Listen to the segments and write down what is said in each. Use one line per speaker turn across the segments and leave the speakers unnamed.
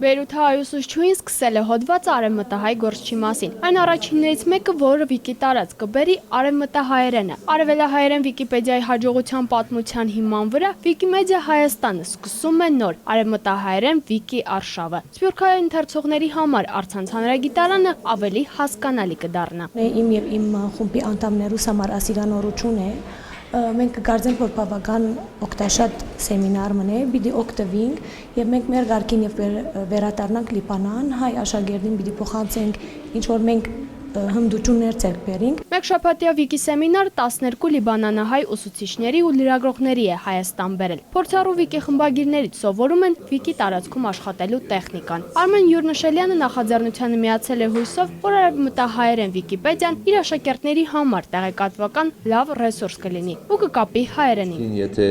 Բեյրութի հայ ուսուցչուհին սկսել է հոդված արևմտահայ գործչի մասին։ Այն առաջիններից մեկը, որը Վիկի տարած կբերի արևմտահայերենը։ Արևելահայերեն Վիկիպեդիայի հաջողության պատմության հիման վրա Վիկիմեդիա Հայաստանը սկսում է նոր արևմտահայերեն Վիկի արշավը։ Սփյուռքահայ ընթերցողների համար առցանց հանրագիտարանը ավելի հասկանալի կդառնա։
Իմ եւ իմ խումբի անդամներուս համար ասիրանորություն է։ Մենք կգարձենք, որ բավական օգտաշատ սեմինար մնե, պիտի օգտվենք եւ մենք մեր ղարքին եւ վերադառնանք Լիբանան, հայ աշակերտին պիտի փոխանցենք, ինչ որ մենք հմդություններ ձեռք բերենք։
Մեկ շաբաթյա Վիկի սեմինար 12 լիբանանահայ ուսուցիչների ու լրագրողների է Հայաստան բերել։ Փորձառու Վիկի խմբագիրներից սովորում են Վիկի տարածքում աշխատելու տեխնիկան։ Արմեն Յուրնշելյանը նախաձեռնությանը միացել է հույսով, որ արևմտահայերեն Վիկիպեդիան իր աշակերտների համար տեղեկատվական լավ ռեսուրս կլինի ու կկապի հայերենին։
Եթե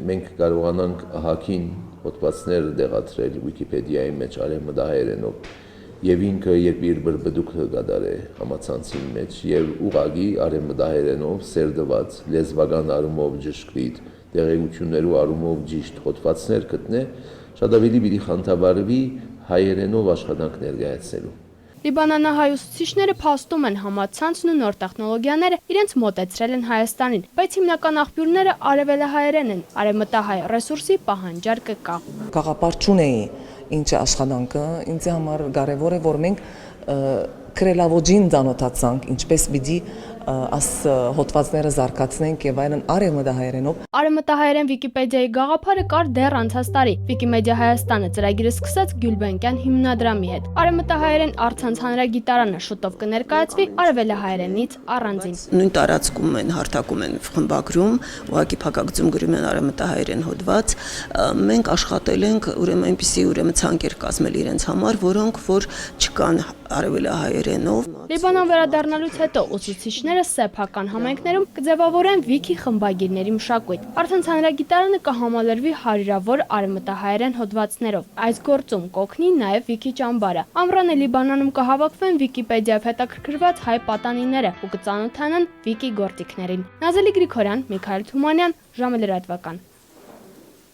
մենք կարողանանք ահագին հոդվածներ դեղացրել Վիկիպեդիայի մեջ արևմտահայերենով եւ ինքը երբ իր բրբդուկը գդարե համացանցի մեջ եւ ուղագի արևմտահայերենով սերդված լեզվական առումով ճշգրիտ տեղեկություններու առումով ճիշտ հոդվածներ գտնե, շատ ավելի պիտի խանդավառվի հայերենով աշխատանք ներկայացնելու։
Լիբանանահայ ուսուցիչները փաստում են համացանցն ու նոր տեխնոլոգիաները իրենց մոտեցրել են Հայաստանին, բայց հիմնական աղբյուրները արևելահայերեն են, արևմտահայ ռեսուրսի պահանջարկը կա։
Գաղափար չունեի ինչ աշխատանքը, ինձ համար կարևոր է, որ մենք քրելավոջին ծանոթացանք, ինչպես պիտի աս հոդվածները զարգացնենք եւ այլն արևմտահայերենով։
Արևմտահայերեն Վիկիպեդիայի գաղափարը կար դեռ անցած տարի։ Վիկիմեդիա Հայաստանը ծրագիրը սկսած Գյուլբենկյան հիմնադրամի հետ։ Արևմտահայերեն առցանց հանրագիտարանը շուտով կներկայացվի արևելահայերենից առանձին։
Նույն տարածքում են հարթակում են խմբագրում, ուղղակի փակագծում գրում են արևմտահայերեն հոդված։ Մենք աշխատել ենք ուրեմն այնպիսի ցանկեր կազմել իրենց համար, որոնք որ չկան արևելահայերենով։
Լիբանան վերադառնալուց հետո ուսուցիչները սեփական համայնքներում կձևավորեն Վիկի խմբագիրների մշակույթ։ Առցանց հանրագիտարանը կհամալրվի հարյուրավոր արևմտահայերեն հոդվածներով։ Այս գործում կօգնի նաև Վիկի ճամբարը։ Ամռանը Լիբանանում կհավաքվեն Վիկիպեդիայով հետաքրքրված հայ պատանիները ու կծանոթանան Վիկի գործիքներին։ Նազելի Գրիգորյան, Միքայել Թումանյան, ժամը լրատվական։